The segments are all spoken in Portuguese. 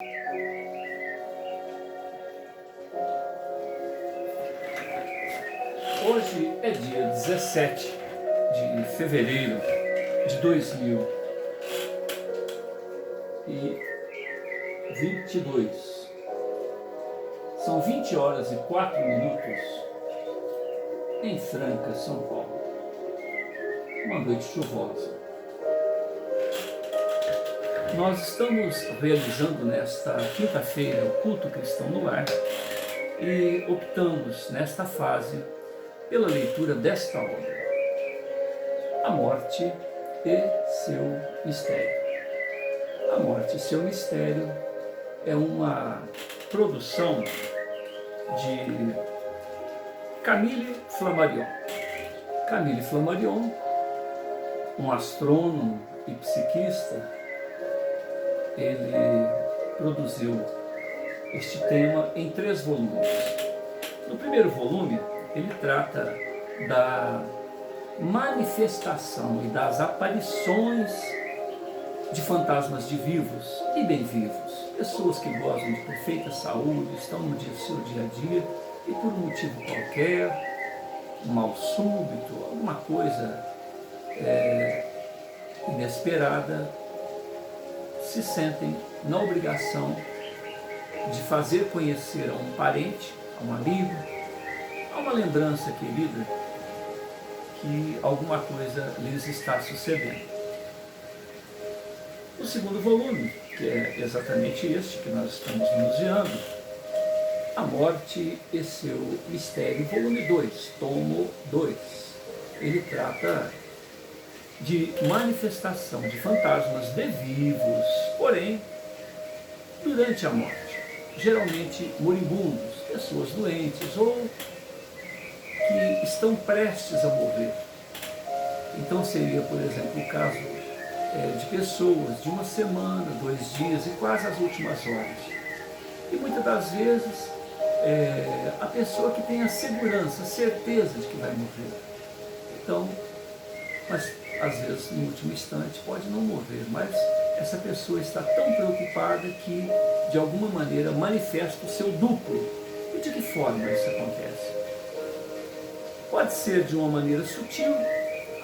Hoje é dia 17 de fevereiro de 2022. São 20 horas e 4 minutos em Franca, São Paulo. Uma noite chuvosa. Nós estamos realizando nesta quinta-feira o culto cristão no lar e optamos nesta fase pela leitura desta obra, A Morte e Seu Mistério. A Morte e Seu Mistério é uma produção de Camille Flammarion. Camille Flammarion, um astrônomo e psiquista, ele produziu este tema em 3 volumes. No primeiro volume, ele trata da manifestação e das aparições de fantasmas de vivos e bem vivos, pessoas que gozam de perfeita saúde, estão no seu dia a dia e por um motivo qualquer, um mal súbito, alguma coisa inesperada, se sentem na obrigação de fazer conhecer a um parente, a um amigo, a uma lembrança querida, que alguma coisa lhes está sucedendo. O segundo volume, que é exatamente este que nós estamos manuseando, A Morte e Seu Mistério, volume 2, tomo 2. Ele trata de manifestação de fantasmas de vivos, porém, durante a morte. Geralmente moribundos, pessoas doentes ou que estão prestes a morrer. Então seria, por exemplo, o caso de pessoas de 1 semana, 2 dias e quase as últimas horas. E muitas das vezes a pessoa que tem a segurança, a certeza de que vai morrer. Então, mas às vezes no último instante pode não morrer, mas essa pessoa está tão preocupada que de alguma maneira manifesta o seu duplo. E de que forma isso acontece? Pode ser de uma maneira sutil,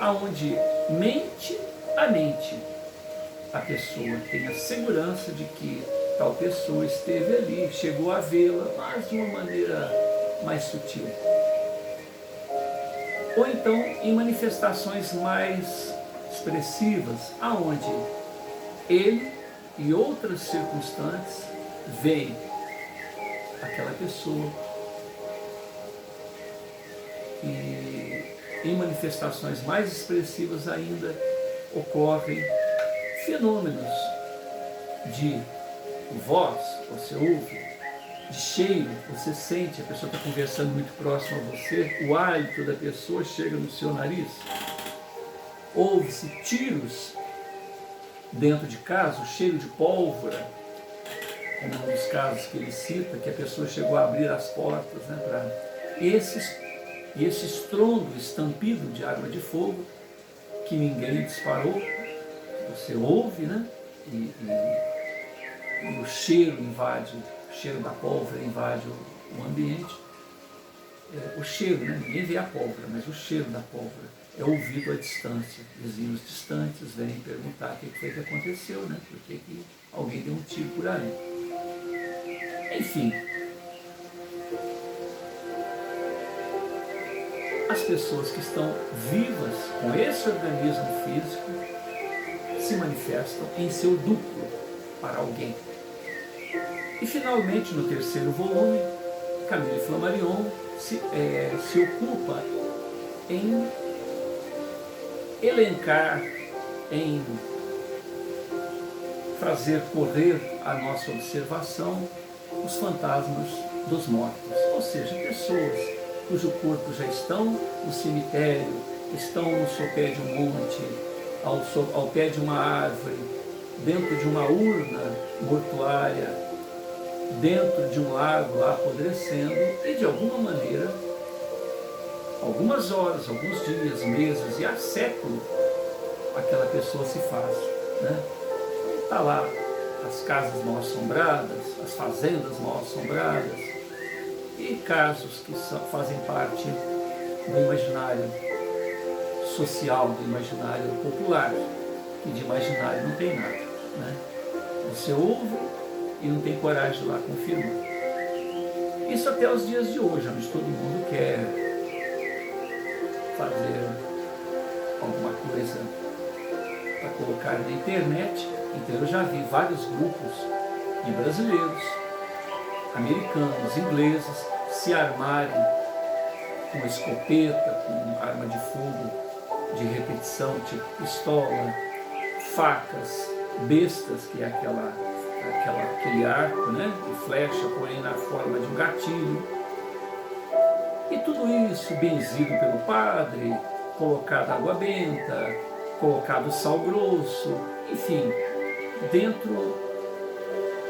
aonde mente a mente. A pessoa tem a segurança de que tal pessoa esteve ali, chegou a vê-la, mas de uma maneira mais sutil. Ou então em manifestações mais expressivas, aonde ele e outras circunstâncias veem aquela pessoa e em manifestações mais expressivas ainda ocorrem fenômenos de voz, você ouve, de cheiro, você sente, a pessoa está conversando muito próximo a você, o hálito da pessoa chega no seu nariz, ouve-se tiros dentro de casa, o cheiro de pólvora, como um dos casos que ele cita, que a pessoa chegou a abrir as portas, né, para esse estrondo, estampido de arma de fogo, que ninguém disparou, você ouve, né, e o cheiro invade, o cheiro da pólvora invade o ambiente. O cheiro, né, ninguém vê a pólvora, mas o cheiro da pólvora é ouvido à distância. Vizinhos distantes vêm perguntar o que foi que aconteceu, né, por que alguém deu um tiro por ali. Enfim, as pessoas que estão vivas com esse organismo físico se manifestam em seu duplo para alguém. E finalmente, no terceiro volume, Camille Flammarion se ocupa em elencar, em fazer correr a nossa observação os fantasmas dos mortos, ou seja, pessoas cujo corpo já estão no cemitério, estão no sopé de um monte, ao pé de uma árvore, dentro de uma urna mortuária, dentro de um lago lá apodrecendo, e de alguma maneira, algumas horas, alguns dias, meses e há séculos, aquela pessoa se faz, né? Está lá as casas mal assombradas, as fazendas mal assombradas e casos que fazem parte do imaginário social, do imaginário popular, que de imaginário não tem nada, né? Você ouve e não tem coragem de ir lá confirmar. Isso até os dias de hoje, onde todo mundo quer fazer alguma coisa para colocar na internet. Então eu já vi vários grupos de brasileiros, americanos, ingleses se armarem com escopeta, com arma de fogo de repetição, tipo pistola, facas, bestas, que é aquele arco, né, de flecha, porém na forma de um gatilho. E tudo isso benzido pelo padre, colocado água benta, colocado sal grosso, enfim, dentro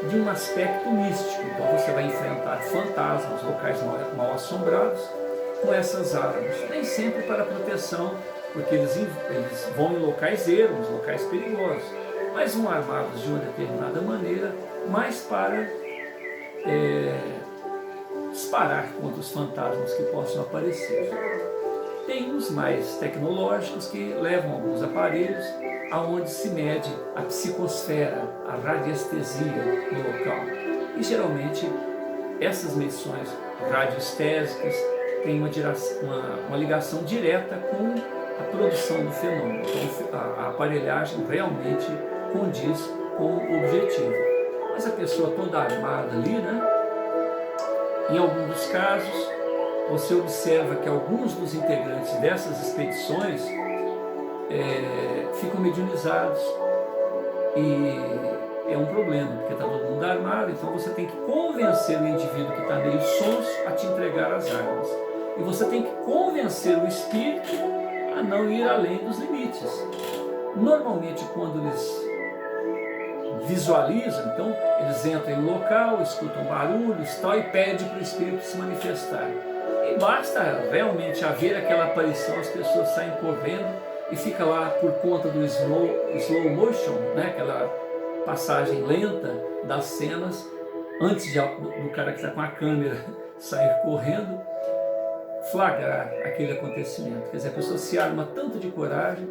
de um aspecto místico. Então você vai enfrentar fantasmas, locais mal assombrados, com essas armas. Nem sempre para proteção, porque eles vão em locais ermos, locais perigosos, mas vão armados de uma determinada maneira, mais para disparar contra os fantasmas que possam aparecer. Tem os mais tecnológicos que levam alguns aparelhos aonde se mede a psicosfera, a radiestesia no local. E geralmente essas medições radioestésicas têm uma ligação direta com a produção do fenômeno. Então a aparelhagem realmente condiz com o objetivo. Mas a pessoa toda armada ali, né? Em alguns dos casos, você observa que alguns dos integrantes dessas expedições ficam mediunizados, e é um problema, porque está todo mundo armado, então você tem que convencer o indivíduo que está meio sonso a te entregar as armas. E você tem que convencer o espírito a não ir além dos limites. Normalmente, quando eles visualizam, então eles entram em um local, escutam barulhos tal, e pedem para o espírito se manifestar. E basta realmente haver aquela aparição, as pessoas saem correndo e fica lá por conta do slow motion, né? Aquela passagem lenta das cenas, antes do cara que está com a câmera sair correndo, flagrar aquele acontecimento. Quer dizer, a pessoa se arma tanto de coragem,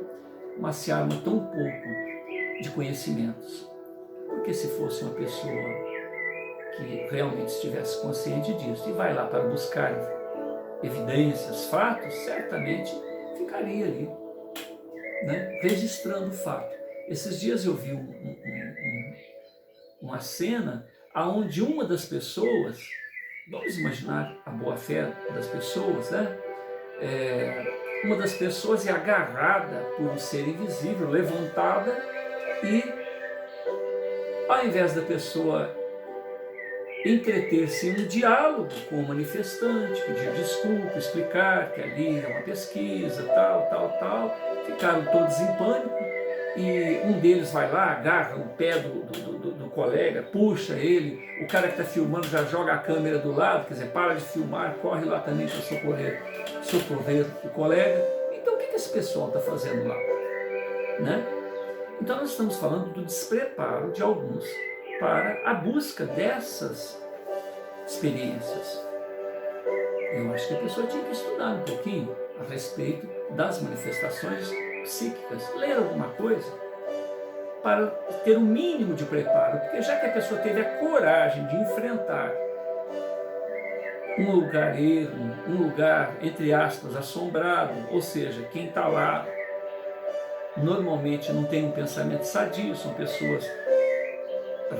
mas se arma tão pouco de conhecimentos. Porque se fosse uma pessoa que realmente estivesse consciente disso e vai lá para buscar evidências, fatos, certamente ficaria ali, né, registrando o fato. Esses dias eu vi uma cena onde uma das pessoas, vamos imaginar a boa-fé das pessoas, né? Uma das pessoas é agarrada por um ser invisível, levantada, e ao invés da pessoa entreter-se em um diálogo com o manifestante, pedir desculpa, explicar que ali é uma pesquisa, tal, ficaram todos em pânico, e um deles vai lá, agarra o pé do colega, puxa ele, o cara que está filmando já joga a câmera do lado, quer dizer, para de filmar, corre lá também para socorrer o colega. Então o que esse pessoal está fazendo lá, né? Então nós estamos falando do despreparo de alguns para a busca dessas experiências. Eu acho que a pessoa tinha que estudar um pouquinho a respeito das manifestações psíquicas, ler alguma coisa para ter um mínimo de preparo, porque já que a pessoa teve a coragem de enfrentar um lugar ermo, um lugar, entre aspas, assombrado, ou seja, quem está lá normalmente não tem um pensamento sadio, são pessoas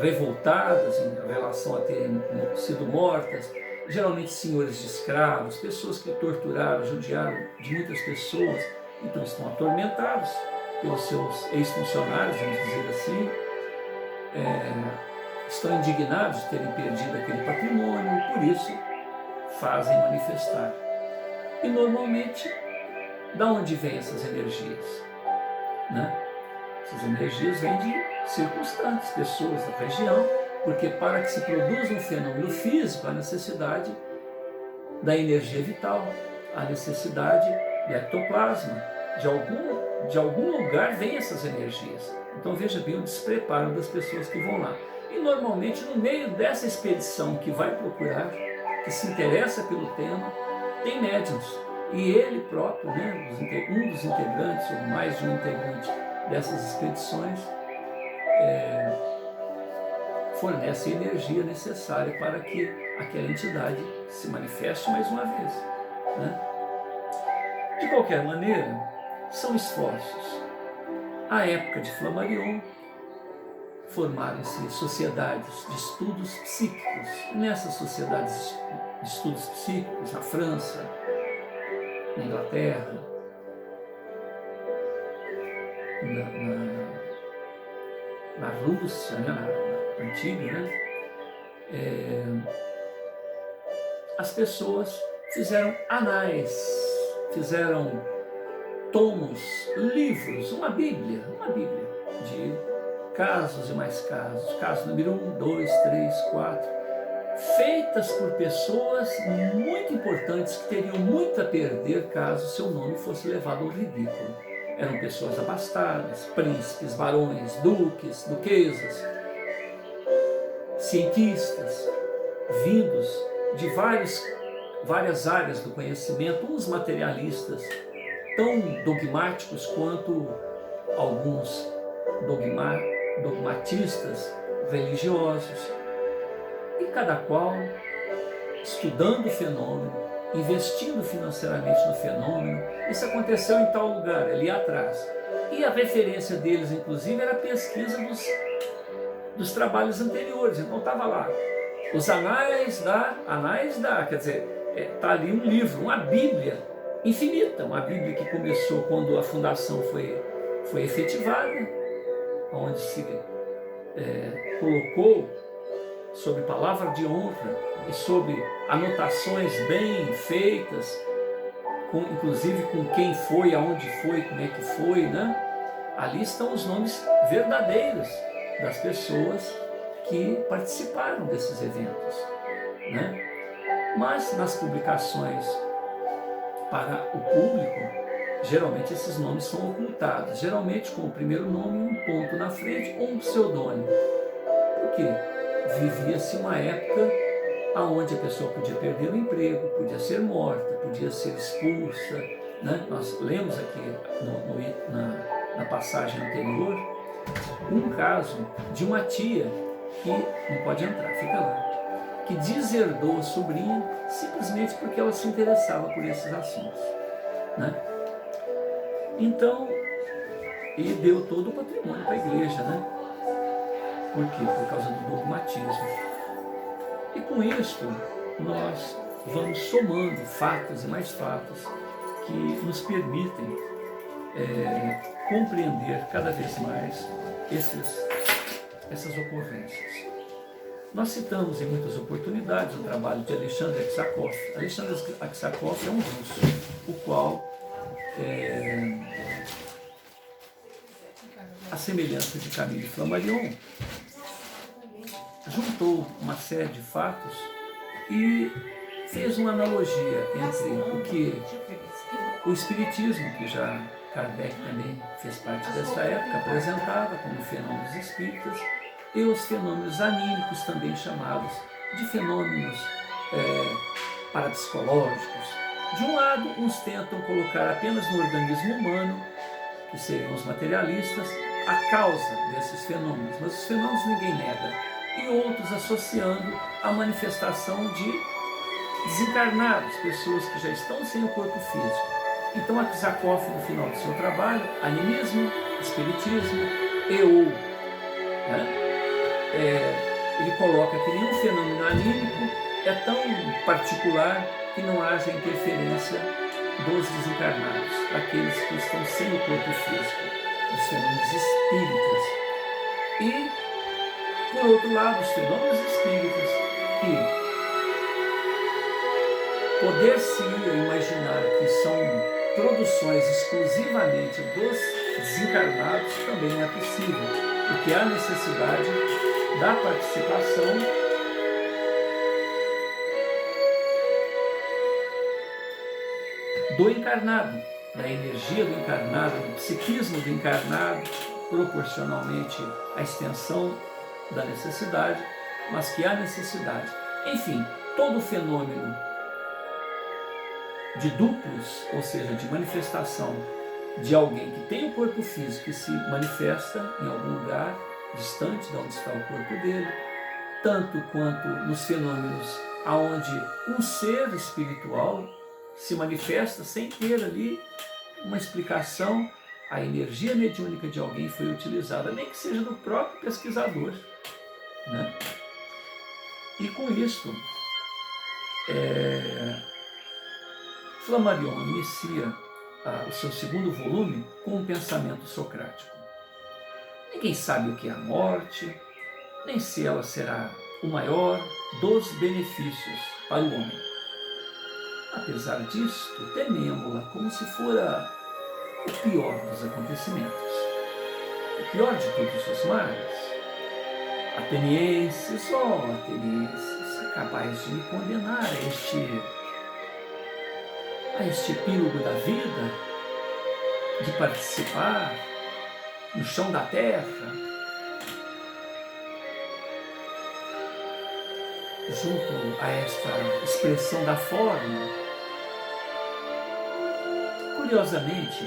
revoltadas em relação a terem sido mortas, geralmente senhores de escravos, pessoas que torturaram, judiaram de muitas pessoas, então estão atormentados pelos seus ex-funcionários, vamos dizer assim, estão indignados de terem perdido aquele patrimônio, e por isso fazem manifestar. E normalmente, da onde vêm essas energias, né? Essas energias vêm de circunstantes, pessoas da região, porque para que se produza um fenômeno físico, há necessidade da energia vital, há necessidade do ectoplasma, de algum de algum lugar vêm essas energias. Então veja bem o despreparo das pessoas que vão lá. E normalmente no meio dessa expedição que vai procurar, que se interessa pelo tema, tem médiuns. E ele próprio, né, um dos integrantes, ou mais de um integrante dessas expedições, fornece a energia necessária para que aquela entidade se manifeste mais uma vez, né? De qualquer maneira, são esforços. À época de Flammarion, formaram-se sociedades de estudos psíquicos. E nessas sociedades de estudos psíquicos, na França, na Inglaterra, na Rússia, né, na antiga, né, as pessoas fizeram anais, fizeram tomos, livros, uma Bíblia de casos e mais casos, caso número 1, 2, 3, 4, feitas por pessoas muito importantes que teriam muito a perder caso seu nome fosse levado ao ridículo. Eram pessoas abastadas, príncipes, barões, duques, duquesas, cientistas, vindos de várias áreas do conhecimento, uns materialistas, tão dogmáticos quanto alguns dogmatistas religiosos, e cada qual estudando o fenômeno, investindo financeiramente no fenômeno. Isso aconteceu em tal lugar, ali atrás. E a referência deles, inclusive, era a pesquisa dos trabalhos anteriores. Então estava lá, os anais da, quer dizer, está ali um livro, uma Bíblia infinita, uma Bíblia que começou quando a fundação foi efetivada, onde se colocou sobre palavra de honra e sobre anotações bem feitas, inclusive com quem foi, aonde foi, como é que foi, né? Ali estão os nomes verdadeiros das pessoas que participaram desses eventos, né? Mas nas publicações para o público, geralmente esses nomes são ocultados, geralmente com o primeiro nome, um ponto na frente ou um pseudônimo. Por quê? Vivia-se uma época onde a pessoa podia perder o emprego, podia ser morta, podia ser expulsa, né? Nós lemos aqui na passagem anterior um caso de uma tia que não pode entrar, fica lá, que deserdou a sobrinha simplesmente porque ela se interessava por esses assuntos, né? Então, e deu todo o patrimônio para a igreja, né? Por quê? Por causa do dogmatismo. E com isto, nós vamos somando fatos e mais fatos que nos permitem compreender cada vez mais essas ocorrências. Nós citamos em muitas oportunidades o trabalho de Alexandre Aksakov. Alexandre Aksakov é um russo, o qual, a semelhança de Camille Flammarion, juntou uma série de fatos e fez uma analogia entre o que o Espiritismo, que já Kardec também fez parte dessa época, apresentava como fenômenos espíritas, e os fenômenos anímicos, também chamados de fenômenos parapsicológicos. De um lado, uns tentam colocar apenas no organismo humano, que seriam os materialistas, a causa desses fenômenos, mas os fenômenos ninguém nega, e outros associando a manifestação de desencarnados, pessoas que já estão sem o corpo físico. Então, Aksakov, no final do seu trabalho, animismo, espiritismo ele coloca que nenhum fenômeno anímico é tão particular que não haja interferência dos desencarnados, aqueles que estão sem o corpo físico, os fenômenos espíritas. E, por outro lado, os fenômenos espíritas, que poder-se-ia imaginar que são produções exclusivamente dos desencarnados, também não é possível, porque há necessidade da participação do encarnado. da energia do encarnado, do psiquismo do encarnado, proporcionalmente à extensão da necessidade, mas que há necessidade. Enfim, todo fenômeno de duplos, ou seja, de manifestação de alguém que tem o corpo físico e se manifesta em algum lugar distante de onde está o corpo dele, tanto quanto nos fenômenos aonde um ser espiritual se manifesta sem ter ali uma explicação, a energia mediúnica de alguém foi utilizada, nem que seja do próprio pesquisador, né? E com isso, Flammarion inicia o seu segundo volume com um pensamento socrático. Ninguém sabe o que é a morte, nem se ela será o maior dos benefícios para o homem. Apesar disto, tememo-la como se fora o pior dos acontecimentos, o pior de todos os males. Atenienses, atenienses, acabais de me condenar a este epílogo da vida, de participar no chão da terra, junto a esta expressão da forma. Curiosamente,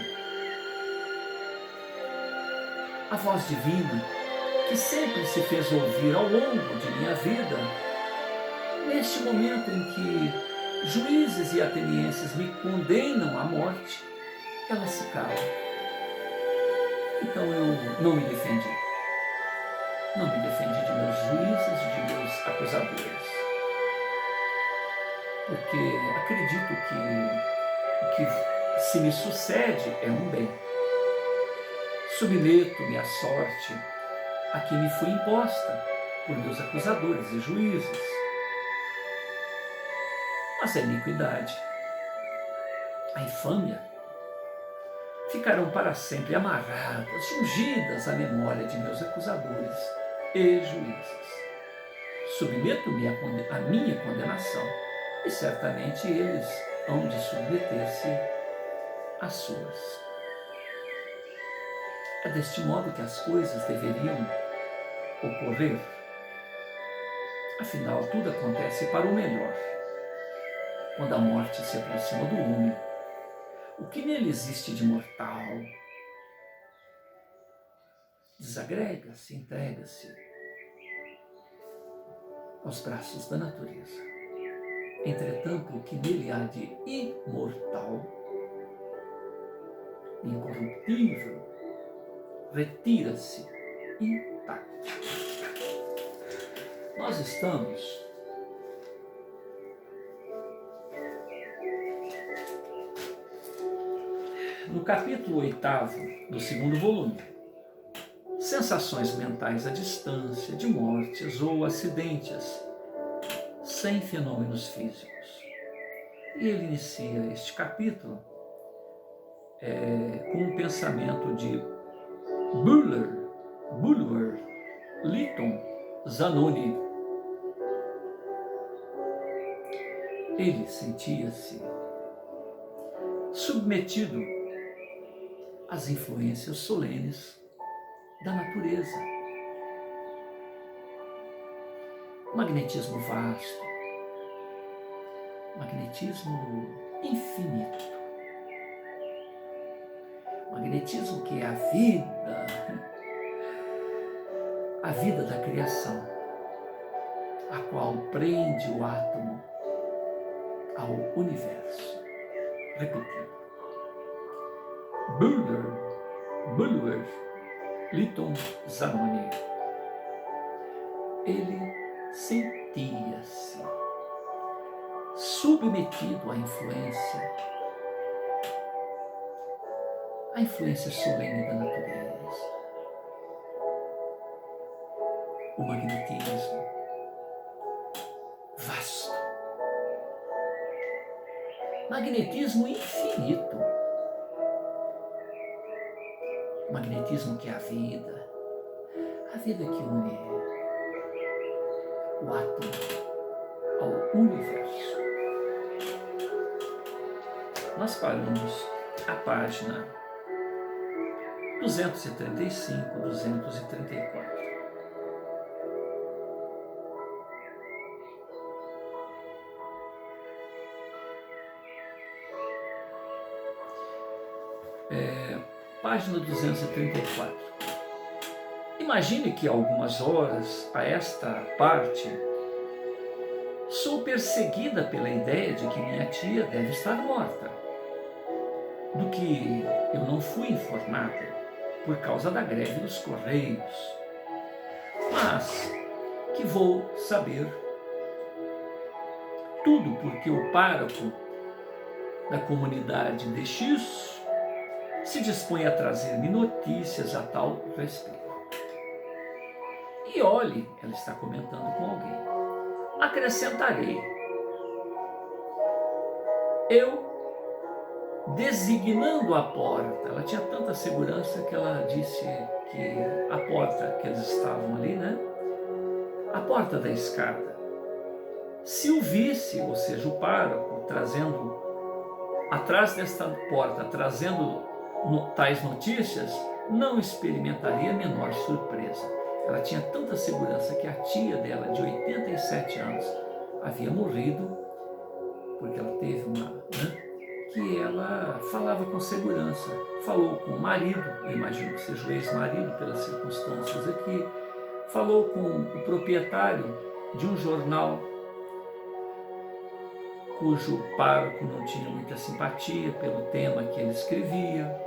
a voz divina, que sempre se fez ouvir ao longo de minha vida, neste momento em que juízes e atenienses me condenam à morte, ela se cala. Então eu não me defendi. Não me defendi de meus juízes e de meus acusadores. Porque acredito que o que se me sucede é um bem. Submeto-me à sorte a que me foi imposta por meus acusadores e juízes. Mas a iniquidade, a infâmia, ficarão para sempre amarradas, ungidas à memória de meus acusadores e juízes. Submeto-me à minha condenação e certamente eles hão de submeter-se às suas. É deste modo que as coisas deveriam ocorrer. Afinal, tudo acontece para o melhor. Quando a morte se aproxima do homem, o que nele existe de mortal desagrega-se, entrega-se aos braços da natureza. Entretanto, o que nele há de imortal, incorruptível, retira-se intacto. Nós estamos no capítulo 8º do segundo volume, sensações mentais à distância, de mortes ou acidentes, sem fenômenos físicos. E ele inicia este capítulo com um pensamento de Bulwer Lytton Zanoni. Ele sentia-se submetido às influências solenes da natureza. Magnetismo vasto, magnetismo infinito, magnetismo que é a vida da criação, a qual prende o átomo ao universo. Repetindo, Bulwer Lytton Zanoni. Ele sentia-se submetido à influência solene da natureza. O magnetismo vasto, magnetismo infinito, magnetismo que é a vida que une o átomo ao universo. Nós paramos a página 235, 234. Página 234. Imagine que algumas horas a esta parte sou perseguida pela ideia de que minha tia deve estar morta, do que eu não fui informada por causa da greve dos Correios, mas que vou saber tudo porque o pároco da comunidade de X se dispõe a trazer-me notícias a tal respeito. E olhe, ela está comentando com alguém. Acrescentarei. Eu, designando a porta, ela tinha tanta segurança que ela disse que a porta que eles estavam ali, né? A porta da escada. Se o visse, ou seja, o pároco, trazendo, atrás desta porta, trazendo tais notícias, não experimentaria a menor surpresa. Ela tinha tanta segurança que a tia dela, de 87 anos, havia morrido, porque ela teve uma, né, que ela falava com segurança. Falou com o marido, eu imagino que seja o ex-marido pelas circunstâncias aqui, falou com o proprietário de um jornal cujo pároco não tinha muita simpatia pelo tema que ele escrevia,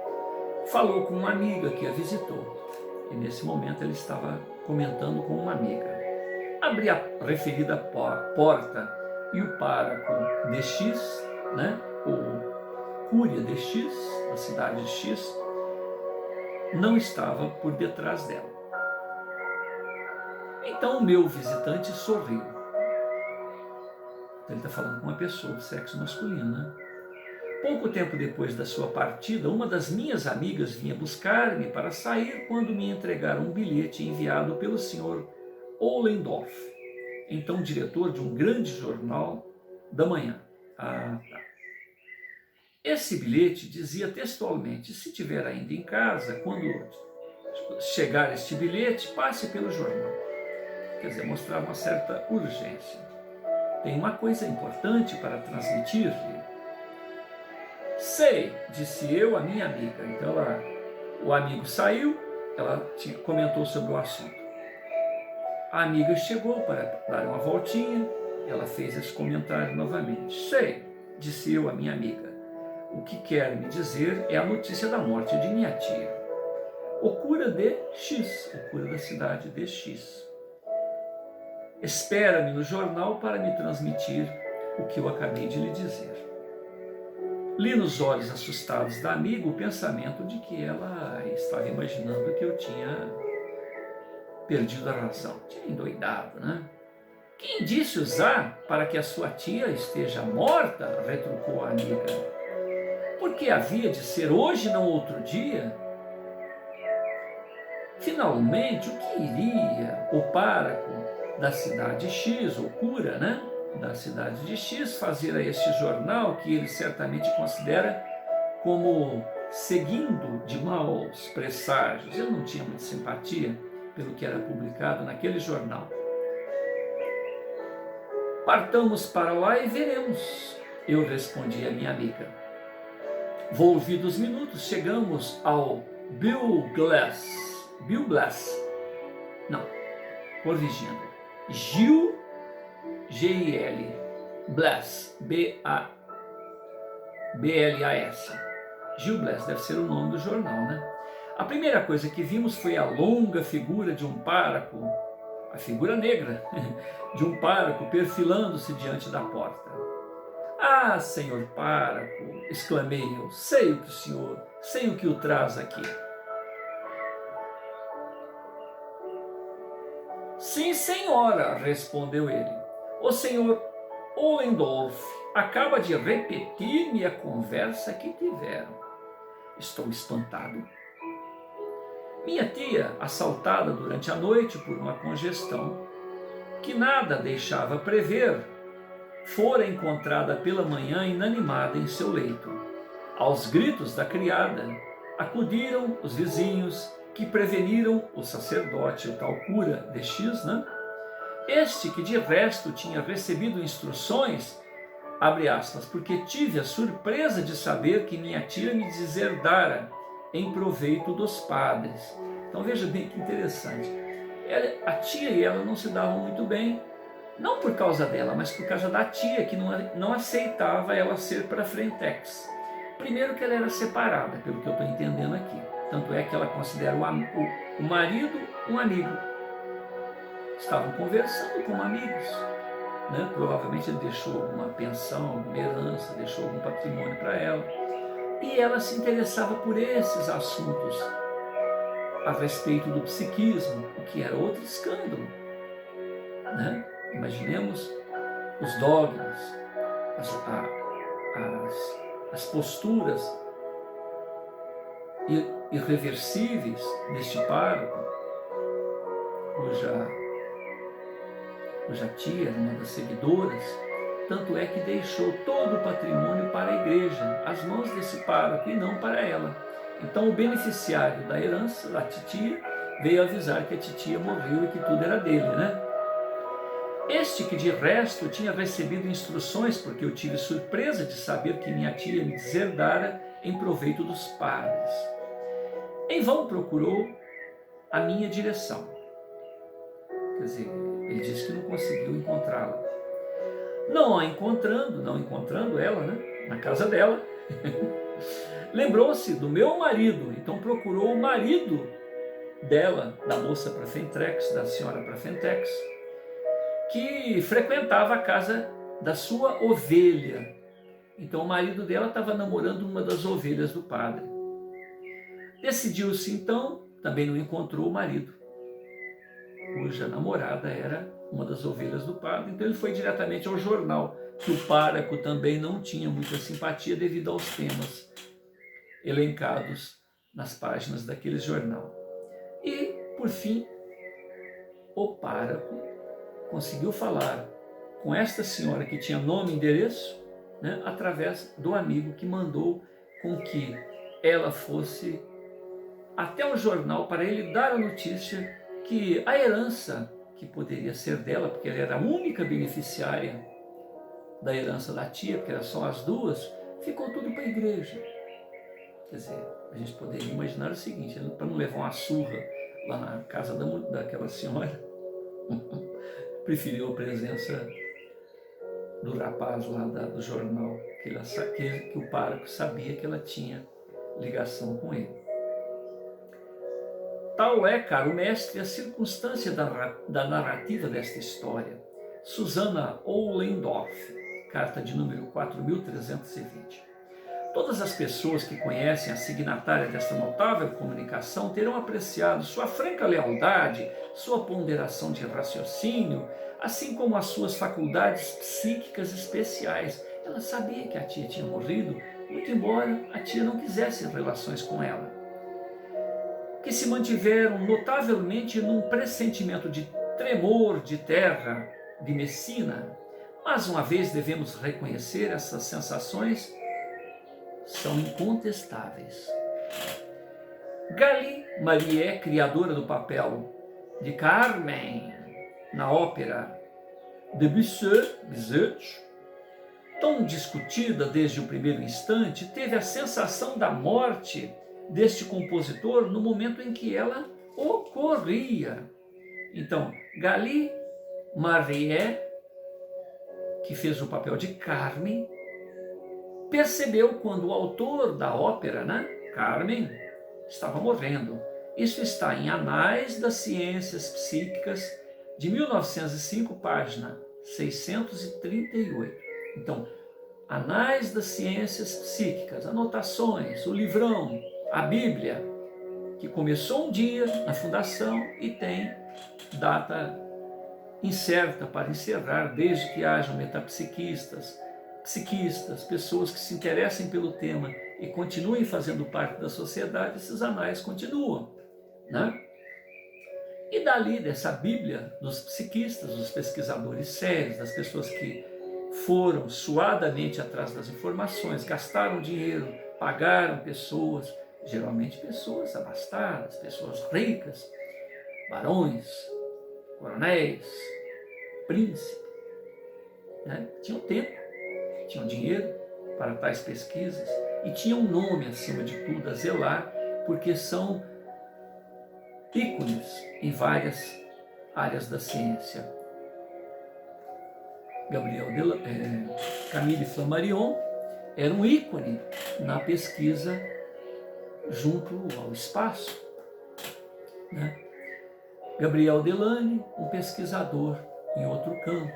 falou com uma amiga que a visitou. E nesse momento ele estava comentando com uma amiga. Abri a referida porta e o pároco de X, né, ou Cúria de X, da cidade de X, não estava por detrás dela. Então o meu visitante sorriu. Ele está falando com uma pessoa do sexo masculino, né? Pouco tempo depois da sua partida, uma das minhas amigas vinha buscar-me para sair quando me entregaram um bilhete enviado pelo Sr. Ollendorf, então diretor de um grande jornal da manhã. Tá. Esse bilhete dizia textualmente: se estiver ainda em casa, quando chegar este bilhete, passe pelo jornal. Quer dizer, mostrava uma certa urgência. Tem uma coisa importante para transmitir-lhe. Sei, disse eu à minha amiga. Então o amigo saiu, ela comentou sobre o assunto. A amiga chegou para dar uma voltinha, ela fez esse comentário novamente. Sei, disse eu à minha amiga. O que quer me dizer é a notícia da morte de minha tia. O cura de X, o cura da cidade de X. Espera-me no jornal para me transmitir o que eu acabei de lhe dizer. Li nos olhos assustados da amiga o pensamento de que ela estava imaginando que eu tinha perdido a razão, tinha endoidado, né? Que indícios há para que a sua tia esteja morta? Retrucou a amiga. Porque havia de ser hoje, não outro dia? Finalmente, o que iria o pároco da cidade X, ou cura, né, da cidade de X, fazer a este jornal que ele certamente considera como seguindo de maus presságios? Eu não tinha muita simpatia pelo que era publicado naquele jornal. Partamos para lá e veremos, eu respondi à minha amiga. Volvidos minutos, chegamos ao Bill Blass, não, corrigindo, Gil, G-I-L, Blass, B-L-A-S. Gil Blass deve ser o nome do jornal, né? A primeira coisa que vimos foi a longa figura de um pároco, a figura negra, de um pároco perfilando-se diante da porta. Ah, senhor pároco, exclamei eu, sei o que o traz aqui. Sim, senhora, respondeu ele. O senhor Ollendorf acaba de repetir-me a conversa que tiveram. Estou espantado. Minha tia, assaltada durante a noite por uma congestão que nada deixava prever, fora encontrada pela manhã inanimada em seu leito. Aos gritos da criada, acudiram os vizinhos, que preveniram o sacerdote, o tal cura de X, né? Este que de resto tinha recebido instruções, abre aspas, porque tive a surpresa de saber que minha tia me deserdara em proveito dos padres. Então veja bem que interessante. A tia e ela não se davam muito bem, não por causa dela, mas por causa da tia, que não aceitava ela ser para frentex. Primeiro que ela era separada, pelo que eu estou entendendo aqui. Tanto é que ela considera o marido um amigo. Estavam conversando como amigos. Né? Provavelmente ele deixou alguma pensão, alguma herança, deixou algum patrimônio para ela. E ela se interessava por esses assuntos a respeito do psiquismo, o que era outro escândalo. Né? Imaginemos os dogmas, as posturas irreversíveis deste pároco, cuja tia era uma das seguidoras, tanto é que deixou todo o patrimônio para a igreja, às mãos desse pároco e não para ela. Então o beneficiário da herança, da titia, veio avisar que a titia morreu e que tudo era dele, né? Este que de resto tinha recebido instruções, porque eu tive surpresa de saber que minha tia me deserdara em proveito dos padres. Em vão procurou a minha direção. Quer dizer, ele disse que não conseguiu encontrá-la. Não encontrando ela, né, na casa dela, lembrou-se do meu marido, então procurou o marido dela, da moça para Fentrex, da senhora para Fentex, que frequentava a casa da sua ovelha. Então o marido dela estava namorando uma das ovelhas do padre. Decidiu-se então, também não encontrou o marido, cuja namorada era uma das ovelhas do padre, então ele foi diretamente ao jornal, que o pároco também não tinha muita simpatia devido aos temas elencados nas páginas daquele jornal. E, por fim, o pároco conseguiu falar com esta senhora que tinha nome e endereço, né, através do amigo que mandou com que ela fosse até o jornal para ele dar a notícia que a herança, que poderia ser dela, porque ela era a única beneficiária da herança da tia, porque eram só as duas, ficou tudo para a igreja. Quer dizer, a gente poderia imaginar o seguinte, para não levar uma surra lá na casa daquela senhora, preferiu a presença do rapaz lá do jornal, que o pároco sabia que ela tinha ligação com ele. Tal é, caro mestre, a circunstância da narrativa desta história. Susana Ohlendorf, carta de número 4320. Todas as pessoas que conhecem a signatária desta notável comunicação terão apreciado sua franca lealdade, sua ponderação de raciocínio, assim como as suas faculdades psíquicas especiais. Ela sabia que a tia tinha morrido, muito embora a tia não quisesse relações com ela, que se mantiveram notavelmente num pressentimento de tremor de terra, de Messina. Mas uma vez devemos reconhecer essas sensações são incontestáveis. Gali Marie, criadora do papel de Carmen na ópera de Bizet, tão discutida desde o primeiro instante, teve a sensação da morte deste compositor no momento em que ela ocorria. Então, Gali Marie, que fez o papel de Carmen, percebeu quando o autor da ópera, né, Carmen, estava morrendo. Isso está em Anais das Ciências Psíquicas, de 1905, página 638. Então, Anais das Ciências Psíquicas, anotações, o livrão, a Bíblia, que começou um dia na fundação e tem data incerta para encerrar, desde que hajam metapsiquistas, psiquistas, pessoas que se interessem pelo tema e continuem fazendo parte da sociedade, esses anais continuam, né? E dali, dessa Bíblia, dos psiquistas, dos pesquisadores sérios, das pessoas que foram suadamente atrás das informações, gastaram dinheiro pagaram pessoas, geralmente pessoas abastadas, pessoas ricas, barões, coronéis, príncipes, né? Tinham tempo, tinham dinheiro para tais pesquisas e tinham um nome, acima de tudo, a zelar, porque são ícones em várias áreas da ciência. Camille Flammarion era um ícone na pesquisa junto ao espaço, né? Gabriel Delany, um pesquisador em outro campo.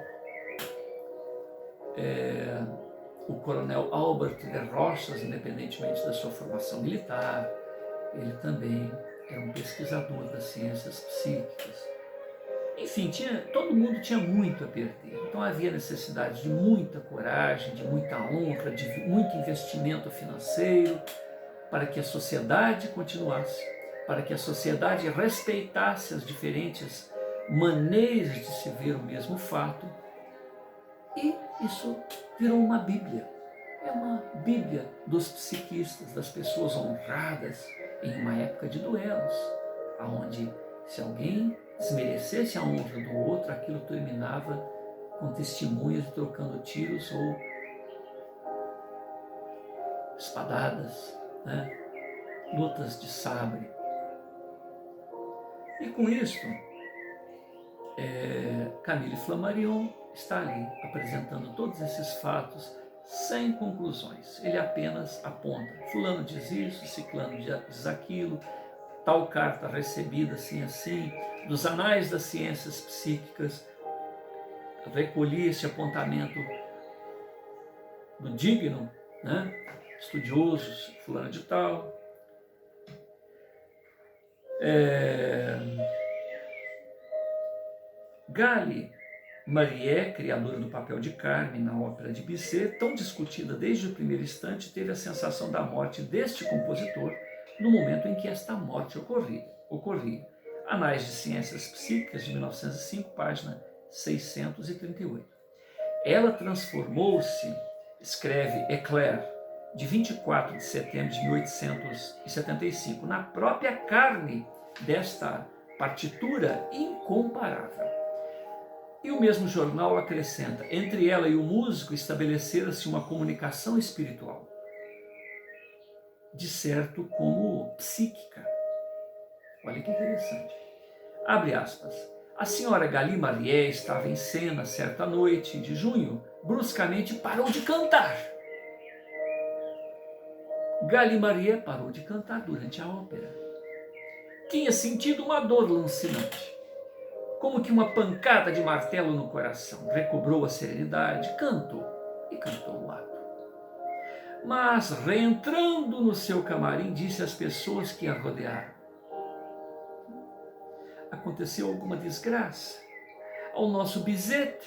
O coronel Albert de Rochas, independentemente da sua formação militar, ele também era um pesquisador das ciências psíquicas. Enfim, todo mundo tinha muito a perder. Então havia necessidade de muita coragem, de muita honra, de muito investimento financeiro para que a sociedade continuasse, para que a sociedade respeitasse as diferentes maneiras de se ver o mesmo fato. E isso virou uma Bíblia. É uma Bíblia dos psiquistas, das pessoas honradas em uma época de duelos, onde se alguém desmerecesse a honra do outro, aquilo terminava com testemunhas trocando tiros ou espadadas, né? Lutas de sabre. E com isso, Camille Flammarion está ali apresentando todos esses fatos sem conclusões. Ele apenas aponta: fulano diz isso, ciclano diz aquilo, tal carta recebida assim assim, dos anais das ciências psíquicas, recolhi esse apontamento do digno, né? Estudiosos, fulano de tal. Gali Marie, criadora do papel de Carmen na ópera de Bizet, tão discutida desde o primeiro instante, teve a sensação da morte deste compositor no momento em que esta morte ocorria. Anais de Ciências Psíquicas, de 1905, página 638. Ela transformou-se, escreve Eclair, de 24 de setembro de 1875, na própria carne desta partitura incomparável. E o mesmo jornal acrescenta: entre ela e o músico estabelecera-se uma comunicação espiritual, de certo como psíquica. Olha que interessante. Abre aspas. A senhora Gali Marie estava em cena certa noite de junho, bruscamente parou de cantar. Gali Marie parou de cantar durante a ópera. Tinha sentido uma dor lancinante, como que uma pancada de martelo no coração. Recobrou a serenidade, cantou e cantou o ato. Mas, reentrando no seu camarim, disse às pessoas que a rodearam: aconteceu alguma desgraça ao nosso Bizet?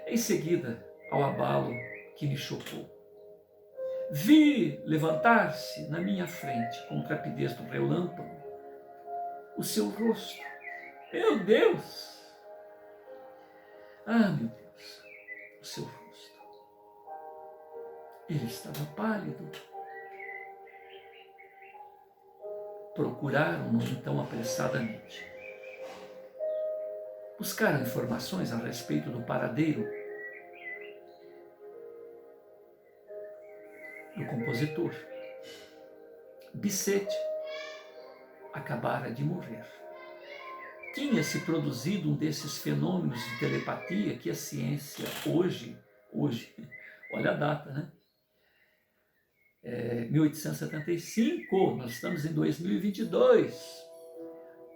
Em seguida, ao abalo que me chocou, vi levantar-se na minha frente, com rapidez do relâmpago, o seu rosto. Meu Deus! Ah, meu Deus! O seu rosto. Ele estava pálido. Procuraram-no então apressadamente. Buscaram informações a respeito do paradeiro do compositor. Bizet acabara de morrer. Tinha-se produzido um desses fenômenos de telepatia que a ciência hoje, olha a data, né? 1875, nós estamos em 2022,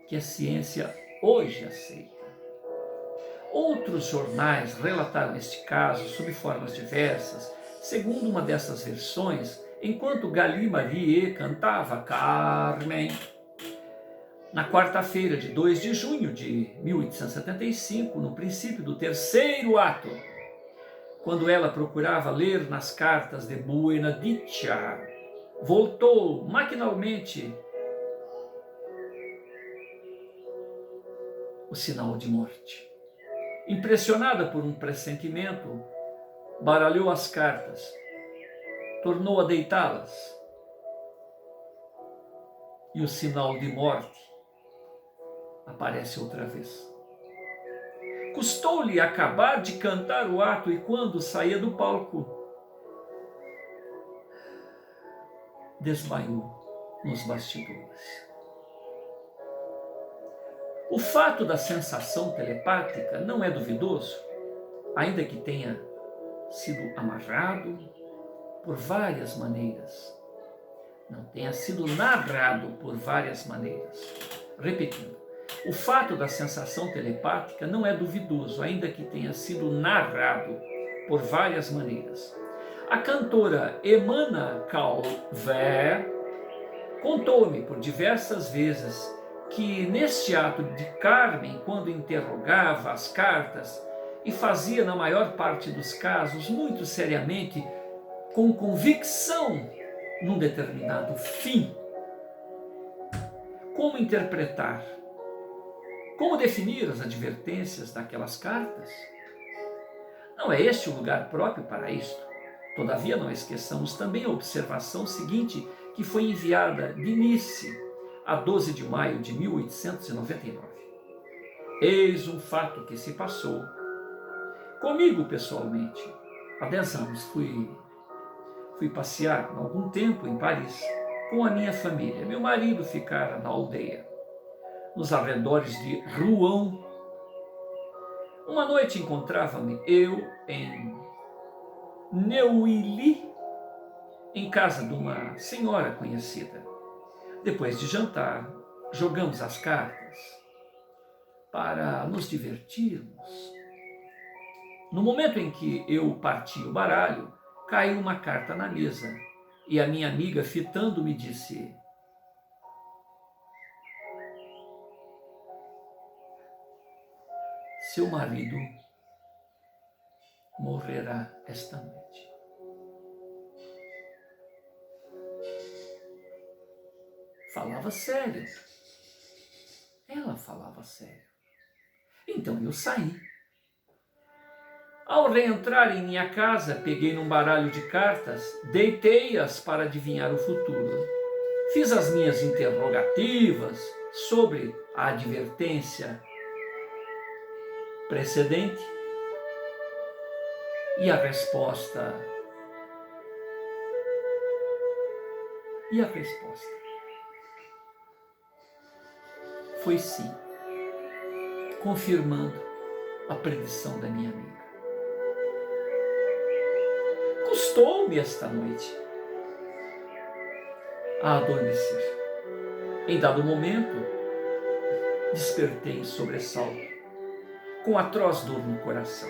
que a ciência hoje aceita. Outros jornais relataram este caso sob formas diversas. Segundo uma dessas versões, enquanto Gali Marie cantava Carmen, na quarta-feira de 2 de junho de 1875, no princípio do terceiro ato, quando ela procurava ler nas cartas de Buena Dicha, voltou maquinalmente o sinal de morte. Impressionada por um pressentimento, baralhou as cartas tornou a deitá-las. E o sinal de morte aparece outra vez. Custou-lhe acabar de cantar o ato e quando saía do palco, desmaiou nos bastidores. O fato da sensação telepática não é duvidoso, ainda que tenha sido amarrado por várias maneiras. Não tenha sido narrado por várias maneiras. Repetindo, o fato da sensação telepática não é duvidoso, ainda que tenha sido narrado por várias maneiras. A cantora Emana Calvé contou-me por diversas vezes que neste ato de Carmen, quando interrogava as cartas, e fazia na maior parte dos casos, muito seriamente, com convicção, num determinado fim. Como interpretar? Como definir as advertências daquelas cartas? Não é este o lugar próprio para isto. Todavia, não esqueçamos também a observação seguinte, que foi enviada de Nice, a 12 de maio de 1899. Eis um fato que se passou comigo pessoalmente. Há 10 anos fui passear há algum tempo em Paris com a minha família. Meu marido ficara na aldeia, nos arredores de Rouen. Uma noite encontrava-me eu em Neuilly, em casa de uma senhora conhecida. Depois de jantar, jogamos as cartas para nos divertirmos. No momento em que eu parti o baralho, caiu uma carta na mesa e a minha amiga, fitando-me, disse: seu marido morrerá esta noite. Falava sério. Ela falava sério. Então eu saí. Ao reentrar em minha casa, peguei num baralho de cartas, deitei-as para adivinhar o futuro. Fiz as minhas interrogativas sobre a advertência precedente e a resposta. Foi sim, confirmando a predição da minha amiga. Custou-me esta noite a adormecer. Em dado momento, despertei em sobressalto, com atroz dor no coração.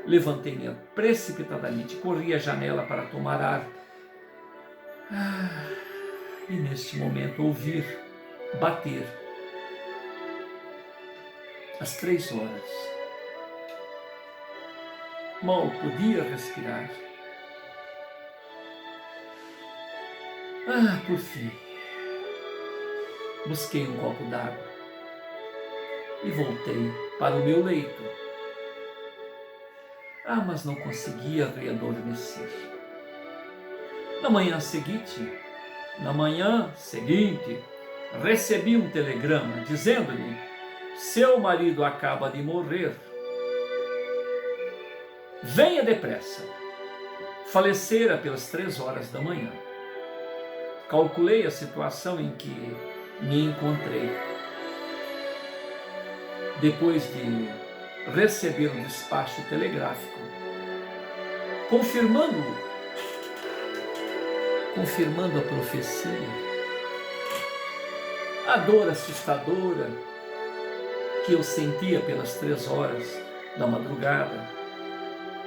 Levantei-me precipitadamente, corri à janela para tomar ar. E neste momento ouvir bater às 3 horas. Mal podia respirar. Por fim, busquei um copo d'água e voltei para o meu leito. Mas não conseguia readormecer. Na manhã seguinte, recebi um telegrama dizendo-me: seu marido acaba de morrer. Venha depressa. Falecera pelas 3 horas da manhã. Calculei a situação em que me encontrei. Depois de receber um despacho telegráfico, confirmando a profecia, a dor assustadora que eu sentia pelas 3 horas da madrugada,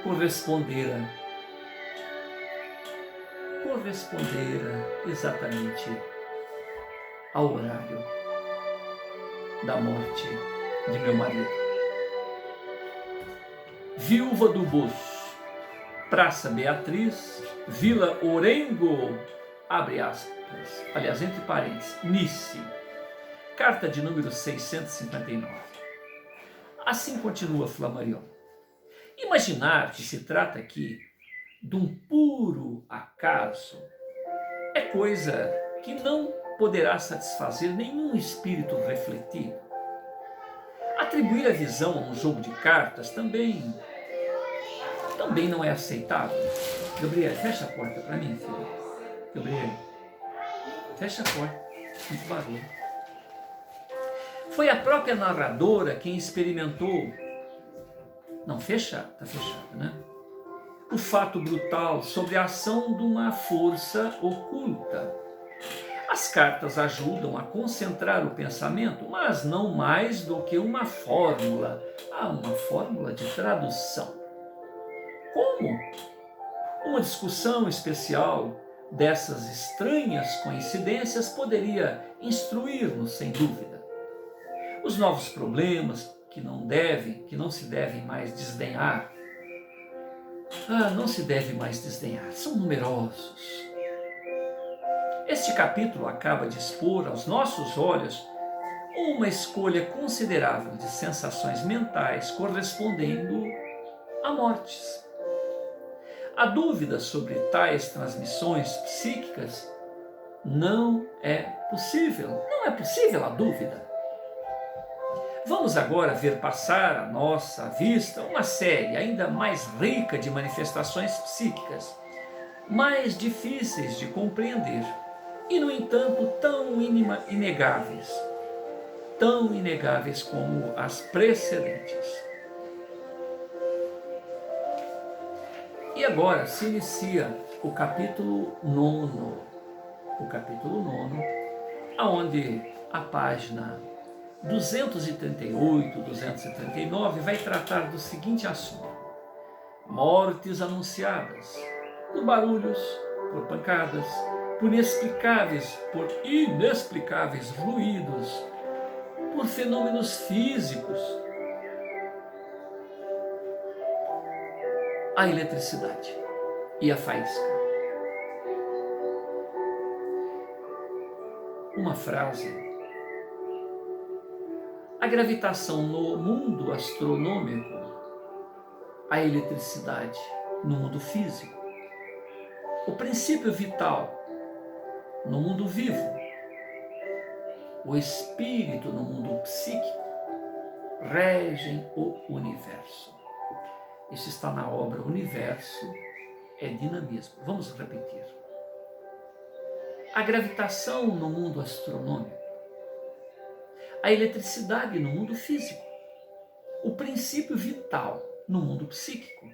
correspondera exatamente ao horário da morte de meu marido. Viúva do Buço, Praça Beatriz, Vila Orengo, abre aspas, aliás, entre parênteses, Nice, carta de número 659. Assim continua Flammarion. Imaginar que se trata aqui de um puro acaso, é coisa que não poderá satisfazer nenhum espírito refletido. Atribuir a visão a um jogo de cartas também não é aceitável. Gabriel, fecha a porta para mim, filho. Gabriel, fecha a porta. Muito barulho. Foi a própria narradora quem experimentou. Não, fecha, tá fechado, né? O fato brutal sobre a ação de uma força oculta. As cartas ajudam a concentrar o pensamento, mas não mais do que uma fórmula. Uma fórmula de tradução. Como? Uma discussão especial dessas estranhas coincidências poderia instruir-nos, sem dúvida. Os novos problemas que não se devem mais desdenhar. Não se deve mais desdenhar, são numerosos. Este capítulo acaba de expor aos nossos olhos uma escolha considerável de sensações mentais correspondendo a mortes. A dúvida sobre tais transmissões psíquicas não é possível. Não é possível a dúvida. Vamos agora ver passar à nossa vista uma série ainda mais rica de manifestações psíquicas, mais difíceis de compreender e, no entanto, tão inegáveis como as precedentes. E agora se inicia o capítulo 9, onde a página 238, 239 vai tratar do seguinte assunto: mortes anunciadas, por barulhos, por pancadas, por inexplicáveis ruídos, por fenômenos físicos. A eletricidade e a faísca. Uma frase. A gravitação no mundo astronômico, a eletricidade no mundo físico, o princípio vital no mundo vivo, o espírito no mundo psíquico, regem o universo. Isso está na obra Universo é Dinamismo. Vamos repetir. A gravitação no mundo astronômico, a eletricidade no mundo físico, o princípio vital no mundo psíquico,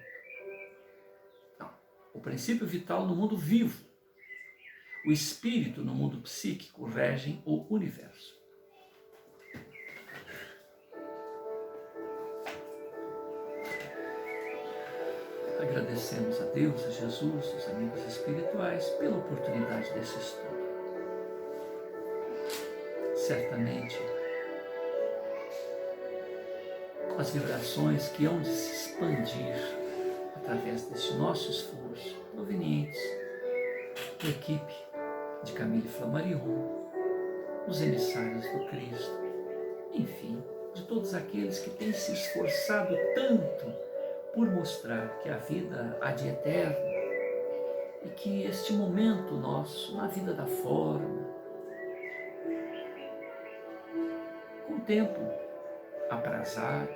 o princípio vital no mundo vivo, o espírito no mundo psíquico regem o universo. Agradecemos a Deus, a Jesus, os amigos espirituais, pela oportunidade desse estudo. Certamente, as vibrações que hão de se expandir através deste nosso esforço, provenientes da equipe de Camille Flammarion, os emissários do Cristo, enfim, de todos aqueles que têm se esforçado tanto por mostrar que a vida há de eterno e que este momento nosso, na vida da forma, com tempo aprazado,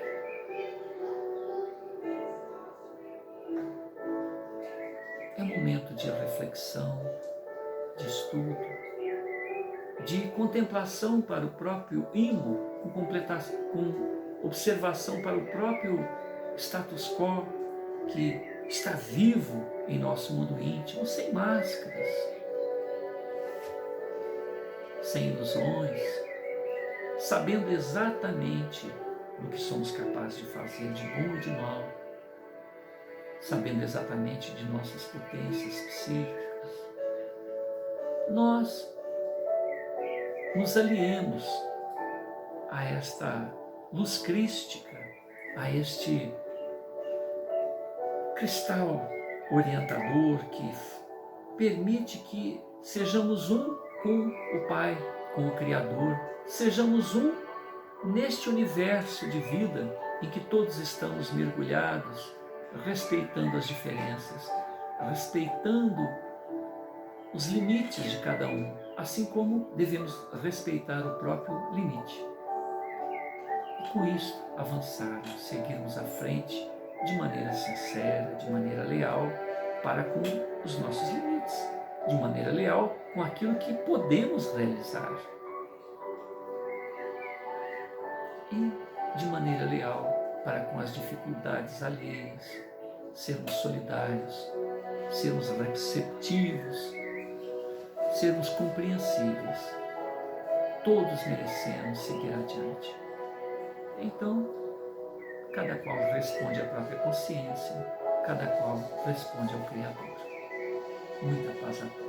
é momento de reflexão, de estudo, de contemplação para o próprio imo, com observação para o próprio status quo que está vivo em nosso mundo íntimo, sem máscaras, sem ilusões, sabendo exatamente o que somos capazes de fazer de bom e de mal, sabendo exatamente de nossas potências psíquicas. Nós nos aliemos a esta luz crística, a este cristal orientador que permite que sejamos um com o Pai, com o Criador, sejamos um neste universo de vida em que todos estamos mergulhados, respeitando as diferenças, respeitando os limites de cada um, assim como devemos respeitar o próprio limite. E com isso, avançarmos, seguirmos à frente de maneira sincera, de maneira leal para com os nossos limites, de maneira leal com aquilo que podemos realizar e de maneira leal para com as dificuldades alheias, sermos solidários, sermos receptivos, sermos compreensíveis. Todos merecemos seguir adiante. Então, cada qual responde à própria consciência, cada qual responde ao Criador. Muita paz a todos.